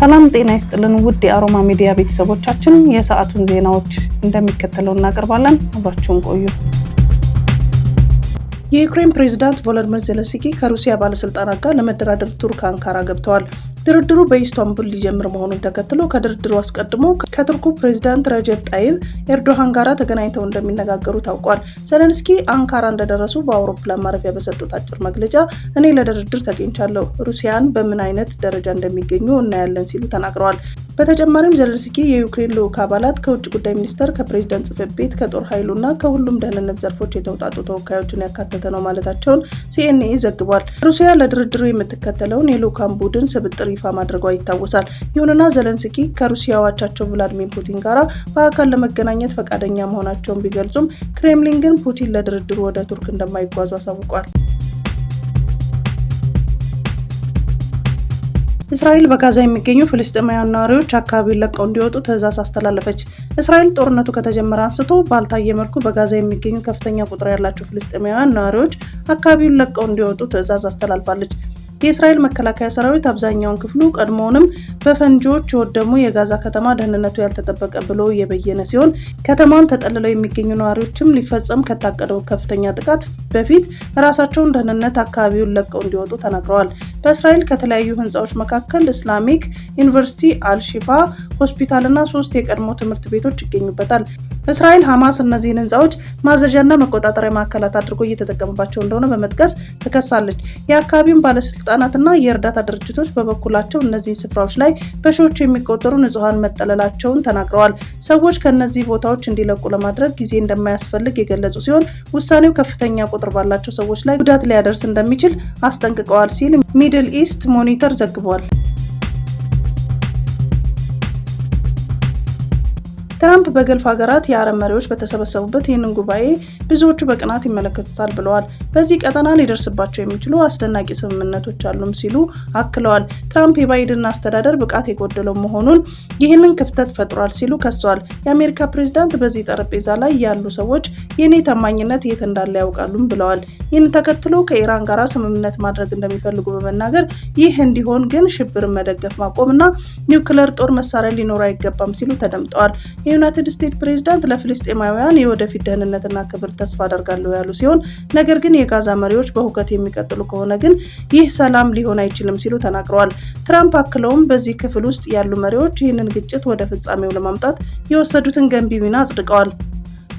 ሰላም ጤና ይስጥልን ውድ የአሮማ ሚዲያ ቤተሰቦቻችን የሰዓቱን ዜናዎች እንደሚከተለው እናቀርባለን። አብራችሁን ቆዩ። የዩክሬን ፕሬዝዳንት ቮሎዲሚር ዜሌንስኪ ከሩሲያ ባለስልጣናት ጋር ለመደራደር ቱርክ አንካራ ገብተዋል። ድርድሩ በኢስታንቡል ሊጀምር መሆኑን ተከትሎ ከድርድሩ አስቀድሞ ከቱርኩ ፕሬዝዳንት ረጀብ ጣይብ ኤርዶሃን ጋር ተገናኝተው እንደሚነጋገሩ ታውቋል። ዜሌንስኪ አንካራ እንደደረሱ በአውሮፕላን ማረፊያ በሰጡት አጭር መግለጫ እኔ ለድርድር ተገኝቻለሁ፣ ሩሲያን በምን አይነት ደረጃ እንደሚገኙ እናያለን ሲሉ ተናግረዋል። በተጨማሪም ዜሌንስኪ የዩክሬን ልዑክ አባላት ከውጭ ጉዳይ ሚኒስቴር፣ ከፕሬዝዳንት ጽሕፈት ቤት፣ ከጦር ኃይሉና ከሁሉም ደህንነት ዘርፎች የተውጣጡ ተወካዮችን ያካተተ ነው ማለታቸውን ሲኤንኤ ዘግቧል። ሩሲያ ለድርድሩ የምትከተለውን የልዑካን ቡድን ስብጥር ይፋ ማድረጓ ይታወሳል። ይሁንና ዜሌንስኪ ከሩሲያ አቻቸው ቭላዲሚር ፑቲን ጋር በአካል ለመገናኘት ፈቃደኛ መሆናቸውን ቢገልጹም ክሬምሊን ግን ፑቲን ለድርድሩ ወደ ቱርክ እንደማይጓዙ አሳውቋል። እስራኤል በጋዛ የሚገኙ ፍልስጤማውያን ነዋሪዎች አካባቢውን ለቀው እንዲወጡ ትዕዛዝ አስተላለፈች። እስራኤል ጦርነቱ ከተጀመረ አንስቶ ባልታየ መልኩ በጋዛ የሚገኙ ከፍተኛ ቁጥር ያላቸው ፍልስጤማውያን ነዋሪዎች አካባቢውን ለቀው እንዲወጡ ትዕዛዝ አስተላልፋለች። የእስራኤል መከላከያ ሰራዊት አብዛኛውን ክፍሉ ቀድሞውንም በፈንጂዎች የወደሙ የጋዛ ከተማ ደህንነቱ ያልተጠበቀ ብሎ የበየነ ሲሆን ከተማውን ተጠልለው የሚገኙ ነዋሪዎችም ሊፈጸም ከታቀደው ከፍተኛ ጥቃት በፊት ራሳቸውን ደህንነት አካባቢውን ለቀው እንዲወጡ ተናግረዋል። በእስራኤል ከተለያዩ ህንፃዎች መካከል ኢስላሚክ ዩኒቨርሲቲ፣ አልሺፋ ሆስፒታልና 3 የቀድሞ ትምህርት ቤቶች ይገኙበታል። እስራኤል ሐማስ እነዚህን ህንፃዎች ማዘዣና መቆጣጠሪያ ማዕከላት አድርጎ እየተጠቀመባቸው እንደሆነ በመጥቀስ ትከሳለች። የአካባቢውን ባለስልጣናትና የእርዳታ ድርጅቶች በበኩላቸው እነዚህ ስፍራዎች ላይ በሺዎች የሚቆጠሩ ንጹሃን መጠለላቸውን ተናግረዋል። ሰዎች ከነዚህ ቦታዎች እንዲለቁ ለማድረግ ጊዜ እንደማያስፈልግ የገለጹ ሲሆን ውሳኔው ከፍተኛ ቁጥር ባላቸው ሰዎች ላይ ጉዳት ሊያደርስ እንደሚችል አስጠንቅቀዋል ሲል ሚድል ኢስት ሞኒተር ዘግቧል። ትራምፕ በገልፍ ሀገራት የአረብ መሪዎች በተሰበሰቡበት ይህንን ጉባኤ ብዙዎቹ በቅናት ይመለከቱታል ብለዋል። በዚህ ቀጠና ሊደርስባቸው የሚችሉ አስደናቂ ስምምነቶች አሉም ሲሉ አክለዋል። ትራምፕ የባይደን አስተዳደር ብቃት የጎደለው መሆኑን ይህንን ክፍተት ፈጥሯል ሲሉ ከሰዋል። የአሜሪካ ፕሬዝዳንት በዚህ ጠረጴዛ ላይ ያሉ ሰዎች የኔ ታማኝነት የት እንዳለ ያውቃሉም ብለዋል። ይህን ተከትሎ ከኢራን ጋር ስምምነት ማድረግ እንደሚፈልጉ በመናገር ይህ እንዲሆን ግን ሽብርን መደገፍ ማቆምና ኒውክሌር ጦር መሳሪያ ሊኖር አይገባም ሲሉ ተደምጠዋል። የዩናይትድ ስቴትስ ፕሬዝዳንት ለፍልስጤማውያን የወደፊት ደህንነትና ክብር ተስፋ አደርጋለሁ ያሉ ሲሆን ነገር ግን የጋዛ መሪዎች በሁከት የሚቀጥሉ ከሆነ ግን ይህ ሰላም ሊሆን አይችልም ሲሉ ተናግረዋል። ትራምፕ አክለውም በዚህ ክፍል ውስጥ ያሉ መሪዎች ይህንን ግጭት ወደ ፍጻሜው ለማምጣት የወሰዱትን ገንቢ ሚና አጽድቀዋል።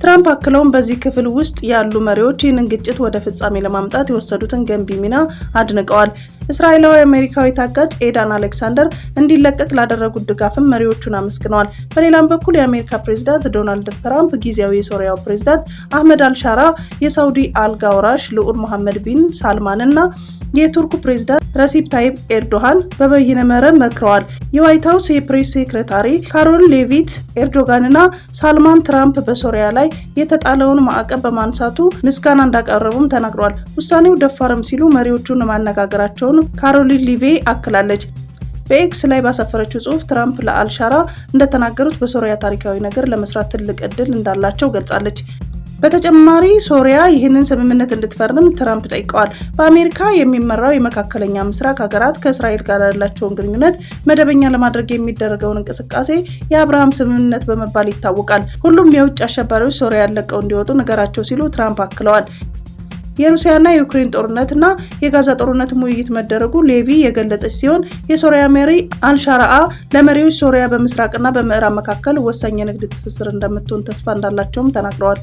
ትራምፕ አክለውም በዚህ ክፍል ውስጥ ያሉ መሪዎች ይህንን ግጭት ወደ ፍጻሜ ለማምጣት የወሰዱትን ገንቢ ሚና አድንቀዋል። እስራኤላዊ አሜሪካዊ ታጋጅ ኤዳን አሌክሳንደር እንዲለቀቅ ላደረጉት ድጋፍም መሪዎቹን አመስግነዋል። በሌላም በኩል የአሜሪካ ፕሬዝዳንት ዶናልድ ትራምፕ ጊዜያዊ የሶሪያው ፕሬዝዳንት አህመድ አልሻራ፣ የሳውዲ አልጋ ወራሽ ልዑል መሐመድ ቢን ሳልማን እና የቱርኩ ፕሬዝዳንት ረሲፕ ታይብ ኤርዶሃን በበይነ መረብ መክረዋል። የዋይት ሀውስ የፕሬስ ሴክሬታሪ ካሮል ሌቪት ኤርዶጋንና ሳልማን ትራምፕ በሶሪያ ላይ የተጣለውን ማዕቀብ በማንሳቱ ምስጋና እንዳቀረቡም ተናግረዋል። ውሳኔው ደፋርም ሲሉ መሪዎቹን ማነጋገራቸውን ካሮሊን ሊቬ አክላለች። በኤክስ ላይ ባሰፈረችው ጽሑፍ ትራምፕ ለአልሻራ እንደተናገሩት በሶሪያ ታሪካዊ ነገር ለመስራት ትልቅ እድል እንዳላቸው ገልጻለች። በተጨማሪ ሶሪያ ይህንን ስምምነት እንድትፈርም ትራምፕ ጠይቀዋል። በአሜሪካ የሚመራው የመካከለኛ ምስራቅ ሀገራት ከእስራኤል ጋር ያላቸውን ግንኙነት መደበኛ ለማድረግ የሚደረገውን እንቅስቃሴ የአብርሃም ስምምነት በመባል ይታወቃል። ሁሉም የውጭ አሸባሪዎች ሶሪያን ለቀው እንዲወጡ ንገራቸው ሲሉ ትራምፕ አክለዋል። የሩሲያና የዩክሬን ጦርነትና የጋዛ ጦርነትም ውይይት መደረጉ ሌቪ የገለጸች ሲሆን የሶሪያ መሪ አልሻራአ ለመሪዎች ሶሪያ በምስራቅና በምዕራብ መካከል ወሳኝ የንግድ ትስስር እንደምትሆን ተስፋ እንዳላቸውም ተናግረዋል።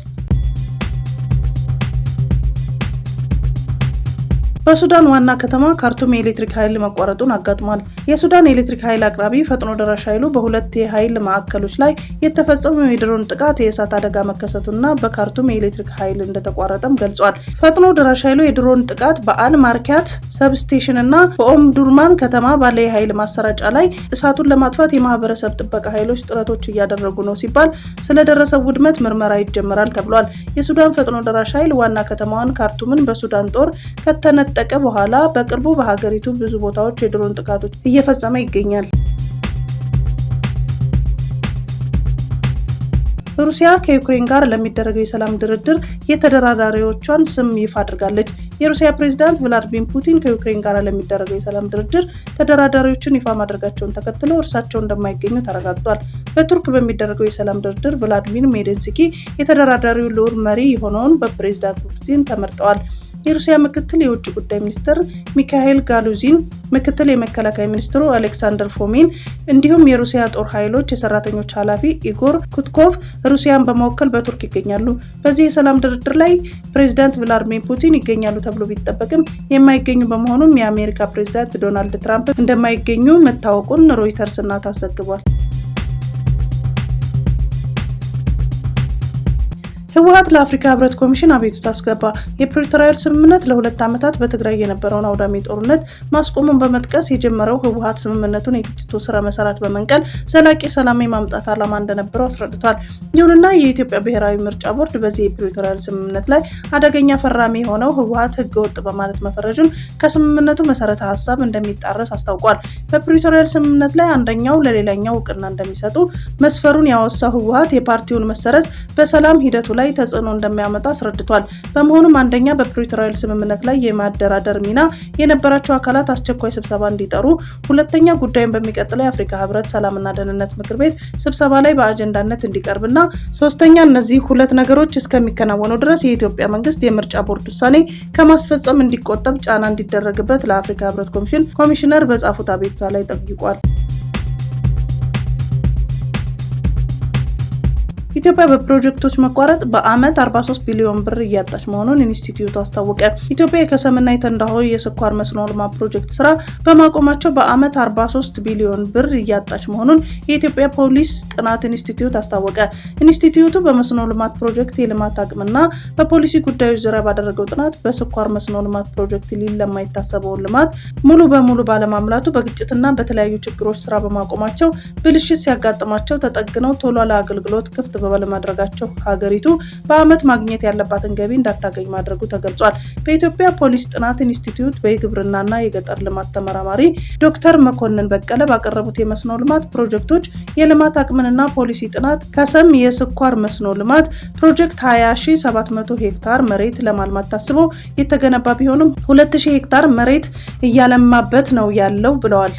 በሱዳን ዋና ከተማ ካርቱም የኤሌክትሪክ ኃይል መቋረጡን አጋጥሟል። የሱዳን ኤሌክትሪክ ኃይል አቅራቢ ፈጥኖ ደራሽ ኃይሉ በሁለት የኃይል ማዕከሎች ላይ የተፈጸመው የድሮን ጥቃት የእሳት አደጋ መከሰቱና በካርቱም የኤሌክትሪክ ኃይል እንደተቋረጠም ገልጿል። ፈጥኖ ደራሽ ኃይሉ የድሮን ጥቃት በአል ማርካት ሰብስቴሽን እና በኦምዱርማን ከተማ ባለ የኃይል ማሰራጫ ላይ እሳቱን ለማጥፋት የማህበረሰብ ጥበቃ ኃይሎች ጥረቶች እያደረጉ ነው ሲባል ስለደረሰው ውድመት ምርመራ ይጀምራል ተብሏል። የሱዳን ፈጥኖ ደራሽ ኃይል ዋና ከተማዋን ካርቱምን በሱዳን ጦር ከተነጠቀ በኋላ በቅርቡ በሀገሪቱ ብዙ ቦታዎች የድሮን ጥቃቶች እየፈጸመ ይገኛል። ሩሲያ ከዩክሬን ጋር ለሚደረገው የሰላም ድርድር የተደራዳሪዎቿን ስም ይፋ አድርጋለች። የሩሲያ ፕሬዝዳንት ቭላዲሚር ፑቲን ከዩክሬን ጋር ለሚደረገው የሰላም ድርድር ተደራዳሪዎችን ይፋ ማድረጋቸውን ተከትሎ እርሳቸው እንደማይገኙ ተረጋግጧል። በቱርክ በሚደረገው የሰላም ድርድር ቭላዲሚር ሜዲንስኪ የተደራዳሪው ልዑል መሪ የሆነውን በፕሬዝዳንት ፑቲን ተመርጠዋል። የሩሲያ ምክትል የውጭ ጉዳይ ሚኒስትር ሚካኤል ጋሉዚን፣ ምክትል የመከላከያ ሚኒስትሩ አሌክሳንደር ፎሚን እንዲሁም የሩሲያ ጦር ኃይሎች የሰራተኞች ኃላፊ ኢጎር ኩትኮቭ ሩሲያን በመወከል በቱርክ ይገኛሉ። በዚህ የሰላም ድርድር ላይ ፕሬዝዳንት ቭላዲሚር ፑቲን ይገኛሉ ተብሎ ቢጠበቅም የማይገኙ በመሆኑም የአሜሪካ ፕሬዝዳንት ዶናልድ ትራምፕ እንደማይገኙ መታወቁን ሮይተርስ እና ታዘግቧል። ህወሓት ለአፍሪካ ህብረት ኮሚሽን አቤቱታ አስገባ። የፕሪቶሪያል ስምምነት ለ2 ዓመታት በትግራይ የነበረውን አውዳሚ ጦርነት ማስቆሙን በመጥቀስ የጀመረው ህወሓት ስምምነቱን የግጭቱ ስረ መሰረት በመንቀል ዘላቂ ሰላም የማምጣት ዓላማ እንደነበረው አስረድቷል። ይሁንና የኢትዮጵያ ብሔራዊ ምርጫ ቦርድ በዚህ የፕሪቶሪያል ስምምነት ላይ አደገኛ ፈራሚ የሆነው ህወሓት ህገወጥ በማለት መፈረጁን ከስምምነቱ መሰረተ ሀሳብ እንደሚጣረስ አስታውቋል። በፕሪቶሪያል ስምምነት ላይ አንደኛው ለሌላኛው እውቅና እንደሚሰጡ መስፈሩን ያወሳው ህወሓት የፓርቲውን መሰረዝ በሰላም ሂደቱ ላይ ተጽዕኖ እንደሚያመጣ አስረድቷል። በመሆኑም አንደኛ በፕሪቶሪያል ስምምነት ላይ የማደራደር ሚና የነበራቸው አካላት አስቸኳይ ስብሰባ እንዲጠሩ፣ ሁለተኛ ጉዳዩን በሚቀጥለው የአፍሪካ ህብረት ሰላምና ደህንነት ምክር ቤት ስብሰባ ላይ በአጀንዳነት እንዲቀርብና ሶስተኛ እነዚህ ሁለት ነገሮች እስከሚከናወኑ ድረስ የኢትዮጵያ መንግስት የምርጫ ቦርድ ውሳኔ ከማስፈጸም እንዲቆጠብ ጫና እንዲደረግበት ለአፍሪካ ህብረት ኮሚሽን ኮሚሽነር በጻፉት አቤቱታ ላይ ጠይቋል። ኢትዮጵያ በፕሮጀክቶች መቋረጥ በአመት 43 ቢሊዮን ብር እያጣች መሆኑን ኢንስቲትዩቱ አስታወቀ። ኢትዮጵያ የከሰምና የተንዳሆ የስኳር መስኖ ልማት ፕሮጀክት ስራ በማቆማቸው በአመት 43 ቢሊዮን ብር እያጣች መሆኑን የኢትዮጵያ ፖሊስ ጥናት ኢንስቲትዩት አስታወቀ። ኢንስቲትዩቱ በመስኖ ልማት ፕሮጀክት የልማት አቅምና በፖሊሲ ጉዳዮች ዙሪያ ባደረገው ጥናት በስኳር መስኖ ልማት ፕሮጀክት ሊለማ የታሰበውን ልማት ሙሉ በሙሉ ባለማምላቱ በግጭትና በተለያዩ ችግሮች ስራ በማቆማቸው ብልሽት ሲያጋጥማቸው ተጠግነው ቶሎ ለአገልግሎት ክፍት ባለማድረጋቸው ሀገሪቱ በአመት ማግኘት ያለባትን ገቢ እንዳታገኝ ማድረጉ ተገልጿል። በኢትዮጵያ ፖሊስ ጥናት ኢንስቲትዩት በግብርናና የገጠር ልማት ተመራማሪ ዶክተር መኮንን በቀለ ባቀረቡት የመስኖ ልማት ፕሮጀክቶች የልማት አቅምንና ፖሊሲ ጥናት ከሰም የስኳር መስኖ ልማት ፕሮጀክት 20700 ሄክታር መሬት ለማልማት ታስቦ የተገነባ ቢሆንም 2000 ሄክታር መሬት እያለማበት ነው ያለው ብለዋል።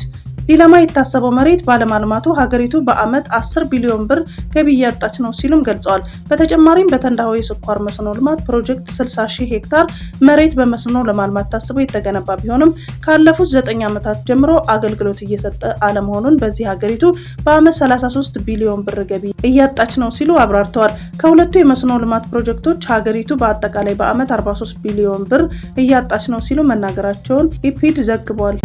ሊለማ የታሰበው መሬት ባለማልማቱ ሀገሪቱ በአመት 10 ቢሊዮን ብር ገቢ እያጣች ነው ሲሉም ገልጸዋል። በተጨማሪም በተንዳሆ የስኳር መስኖ ልማት ፕሮጀክት 60,000 ሄክታር መሬት በመስኖ ለማልማት ታስቦ የተገነባ ቢሆንም ካለፉት 9 ዓመታት ጀምሮ አገልግሎት እየሰጠ አለመሆኑን በዚህ ሀገሪቱ በአመት 33 ቢሊዮን ብር ገቢ እያጣች ነው ሲሉ አብራርተዋል። ከሁለቱ የመስኖ ልማት ፕሮጀክቶች ሀገሪቱ በአጠቃላይ በአመት 43 ቢሊዮን ብር እያጣች ነው ሲሉ መናገራቸውን ኢፒድ ዘግቧል።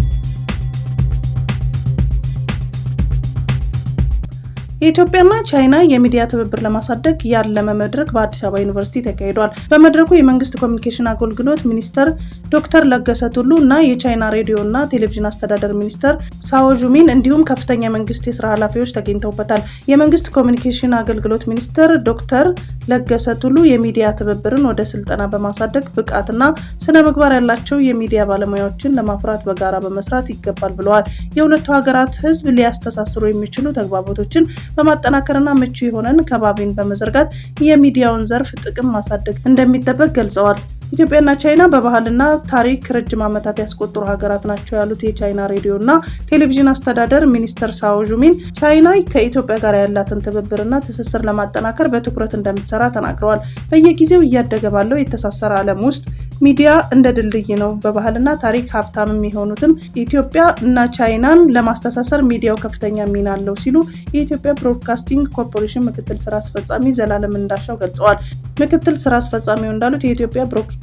የኢትዮጵያና ቻይና የሚዲያ ትብብር ለማሳደግ ያለመ መድረክ በአዲስ አበባ ዩኒቨርሲቲ ተካሂዷል። በመድረኩ የመንግስት ኮሚኒኬሽን አገልግሎት ሚኒስተር ዶክተር ለገሰ ቱሉ እና የቻይና ሬዲዮና ቴሌቪዥን አስተዳደር ሚኒስተር ሳኦ ጁሚን እንዲሁም ከፍተኛ መንግስት የስራ ኃላፊዎች ተገኝተውበታል። የመንግስት ኮሚኒኬሽን አገልግሎት ሚኒስተር ዶክተር ለገሰ ቱሉ የሚዲያ ትብብርን ወደ ስልጠና በማሳደግ ብቃትና ስነ ምግባር ያላቸው የሚዲያ ባለሙያዎችን ለማፍራት በጋራ በመስራት ይገባል ብለዋል። የሁለቱ ሀገራት ህዝብ ሊያስተሳስሩ የሚችሉ ተግባቦቶችን በማጠናከርና ምቹ የሆነን ከባቢን በመዘርጋት የሚዲያውን ዘርፍ ጥቅም ማሳደግ እንደሚጠበቅ ገልጸዋል። ኢትዮጵያና ቻይና በባህልና ታሪክ ረጅም ዓመታት ያስቆጠሩ ሀገራት ናቸው ያሉት የቻይና ሬዲዮና ቴሌቪዥን አስተዳደር ሚኒስተር ሳኦ ጁሚን ቻይና ከኢትዮጵያ ጋር ያላትን ትብብርና ትስስር ለማጠናከር በትኩረት እንደምትሰራ ተናግረዋል። በየጊዜው እያደገ ባለው የተሳሰረ ዓለም ውስጥ ሚዲያ እንደ ድልድይ ነው። በባህልና ታሪክ ሀብታም የሆኑትም ኢትዮጵያ እና ቻይናን ለማስተሳሰር ሚዲያው ከፍተኛ ሚና አለው ሲሉ የኢትዮጵያ ብሮድካስቲንግ ኮርፖሬሽን ምክትል ስራ አስፈጻሚ ዘላለም እንዳሻው ገልጸዋል። ምክትል ስራ አስፈጻሚው እንዳሉት የኢትዮጵያ ብሮድካስቲንግ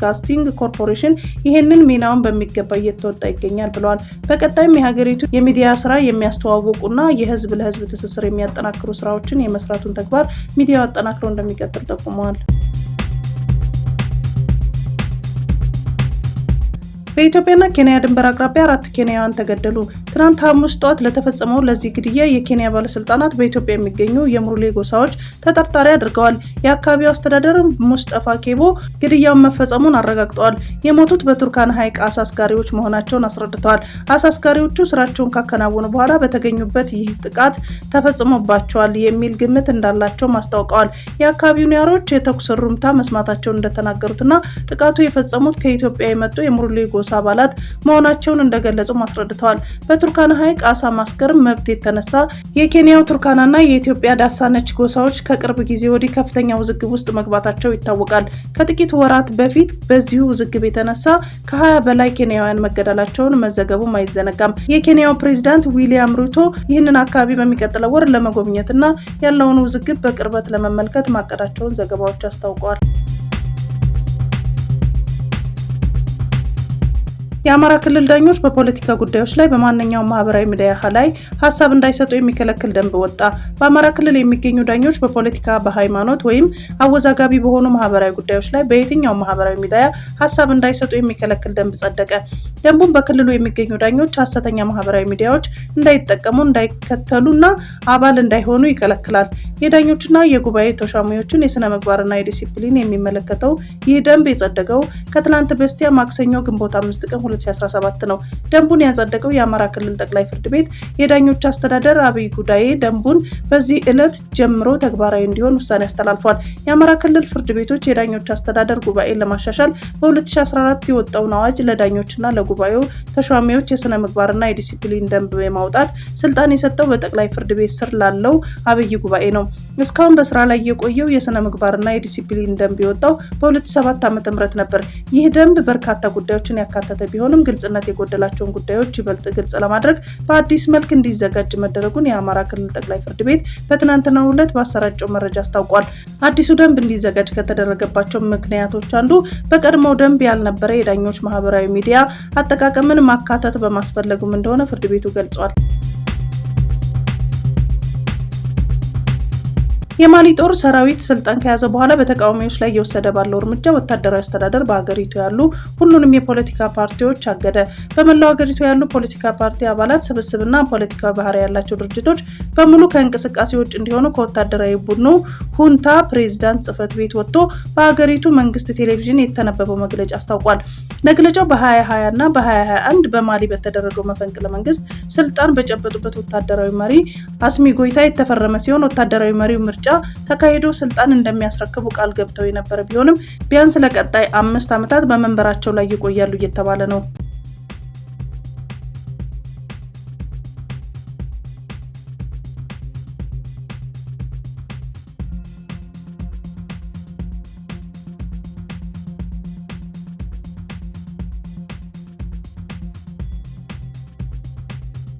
ኮርፖሬሽን ይህንን ሚናውን በሚገባ እየተወጣ ይገኛል ብለዋል። በቀጣይም የሀገሪቱ የሚዲያ ስራ የሚያስተዋውቁና የህዝብ ለህዝብ ትስስር የሚያጠናክሩ ስራዎችን የመስራቱን ተግባር ሚዲያው አጠናክሮ እንደሚቀጥል ጠቁመዋል። በኢትዮጵያና ኬንያ ድንበር አቅራቢያ 4 ኬንያውያን ተገደሉ። ትናንት ሐሙስ ጠዋት ለተፈጸመው ለዚህ ግድያ የኬንያ ባለስልጣናት በኢትዮጵያ የሚገኙ የሙርሌ ጎሳዎች ተጠርጣሪ አድርገዋል። የአካባቢው አስተዳደር ሙስጠፋ ኬቦ ግድያውን መፈጸሙን አረጋግጠዋል። የሞቱት በቱርካና ሐይቅ አሳ አስጋሪዎች መሆናቸውን አስረድተዋል። አሳ አስጋሪዎቹ ስራቸውን ካከናወኑ በኋላ በተገኙበት ይህ ጥቃት ተፈጽሞባቸዋል የሚል ግምት እንዳላቸው አስታውቀዋል። የአካባቢው ነዋሪዎች የተኩስ ሩምታ መስማታቸውን እንደተናገሩትና ጥቃቱ የፈጸሙት ከኢትዮጵያ የመጡ የሙርሌ ጎሳ አባላት መሆናቸውን እንደገለጹ አስረድተዋል። በቱርካና ሐይቅ አሳ ማስገር መብት የተነሳ የኬንያው ቱርካናና የኢትዮጵያ ዳሳነች ጎሳዎች ከቅርብ ጊዜ ወዲህ ከፍተኛ ውዝግብ ውስጥ መግባታቸው ይታወቃል። ከጥቂት ወራት በፊት በዚሁ ውዝግብ የተነሳ ከ20 በላይ ኬንያውያን መገደላቸውን መዘገቡም አይዘነጋም። የኬንያው ፕሬዝዳንት ዊሊያም ሩቶ ይህንን አካባቢ በሚቀጥለው ወር ለመጎብኘትና ያለውን ውዝግብ በቅርበት ለመመልከት ማቀዳቸውን ዘገባዎች አስታውቀዋል። የአማራ ክልል ዳኞች በፖለቲካ ጉዳዮች ላይ በማንኛውም ማህበራዊ ሚዲያ ላይ ሀሳብ እንዳይሰጡ የሚከለክል ደንብ ወጣ። በአማራ ክልል የሚገኙ ዳኞች በፖለቲካ፣ በሃይማኖት ወይም አወዛጋቢ በሆኑ ማህበራዊ ጉዳዮች ላይ በየትኛውም ማህበራዊ ሚዲያ ሀሳብ እንዳይሰጡ የሚከለክል ደንብ ጸደቀ። ደንቡም በክልሉ የሚገኙ ዳኞች ሀሰተኛ ማህበራዊ ሚዲያዎች እንዳይጠቀሙ፣ እንዳይከተሉና አባል እንዳይሆኑ ይከለክላል። የዳኞችና የጉባኤ ተሿሚዎችን የስነ ምግባርና የዲሲፕሊን የሚመለከተው ይህ ደንብ የጸደቀው ከትላንት በስቲያ ማክሰኞ ግንቦት 5 ቀን 2017 ነው። ደንቡን ያጸደቀው የአማራ ክልል ጠቅላይ ፍርድ ቤት የዳኞች አስተዳደር አብይ ጉዳይ ደንቡን በዚህ ዕለት ጀምሮ ተግባራዊ እንዲሆን ውሳኔ አስተላልፏል። የአማራ ክልል ፍርድ ቤቶች የዳኞች አስተዳደር ጉባኤን ለማሻሻል በ2014 የወጣውን አዋጅ ለዳኞችና ለጉባኤው ተሿሚዎች የስነ ምግባርና የዲሲፕሊን ደንብ የማውጣት ስልጣን የሰጠው በጠቅላይ ፍርድ ቤት ስር ላለው አብይ ጉባኤ ነው። እስካሁን በስራ ላይ የቆየው የስነ ምግባርና የዲሲፕሊን ደንብ የወጣው በ2007 ዓ.ም ነበር። ይህ ደንብ በርካታ ጉዳዮችን ያካተተ ቢሆንም ግልጽነት የጎደላቸውን ጉዳዮች ይበልጥ ግልጽ ለማድረግ በአዲስ መልክ እንዲዘጋጅ መደረጉን የአማራ ክልል ጠቅላይ ፍርድ ቤት በትናንትናው ዕለት ባሰራጨው መረጃ አስታውቋል። አዲሱ ደንብ እንዲዘጋጅ ከተደረገባቸው ምክንያቶች አንዱ በቀድሞው ደንብ ያልነበረ የዳኞች ማህበራዊ ሚዲያ አጠቃቀምን ማካተት በማስፈለጉም እንደሆነ ፍርድ ቤቱ ገልጿል። የማሊ ጦር ሰራዊት ስልጣን ከያዘ በኋላ በተቃዋሚዎች ላይ እየወሰደ ባለው እርምጃ ወታደራዊ አስተዳደር በሀገሪቱ ያሉ ሁሉንም የፖለቲካ ፓርቲዎች አገደ። በመላው ሀገሪቱ ያሉ ፖለቲካ ፓርቲ አባላት ስብስብና ፖለቲካዊ ባህሪ ያላቸው ድርጅቶች በሙሉ ከእንቅስቃሴ ውጭ እንዲሆኑ ከወታደራዊ ቡድኑ ሁንታ ፕሬዝዳንት ጽህፈት ቤት ወጥቶ በሀገሪቱ መንግስት ቴሌቪዥን የተነበበው መግለጫ አስታውቋል። መግለጫው በ2020 እና በ2021 በማሊ በተደረገው መፈንቅለ መንግስት ስልጣን በጨበጡበት ወታደራዊ መሪ አስሚ ጎይታ የተፈረመ ሲሆን ወታደራዊ መሪው ምርጫ ተካሂዶ ስልጣን እንደሚያስረክቡ ቃል ገብተው የነበረ ቢሆንም ቢያንስ ለቀጣይ 5 ዓመታት በመንበራቸው ላይ ይቆያሉ እየተባለ ነው።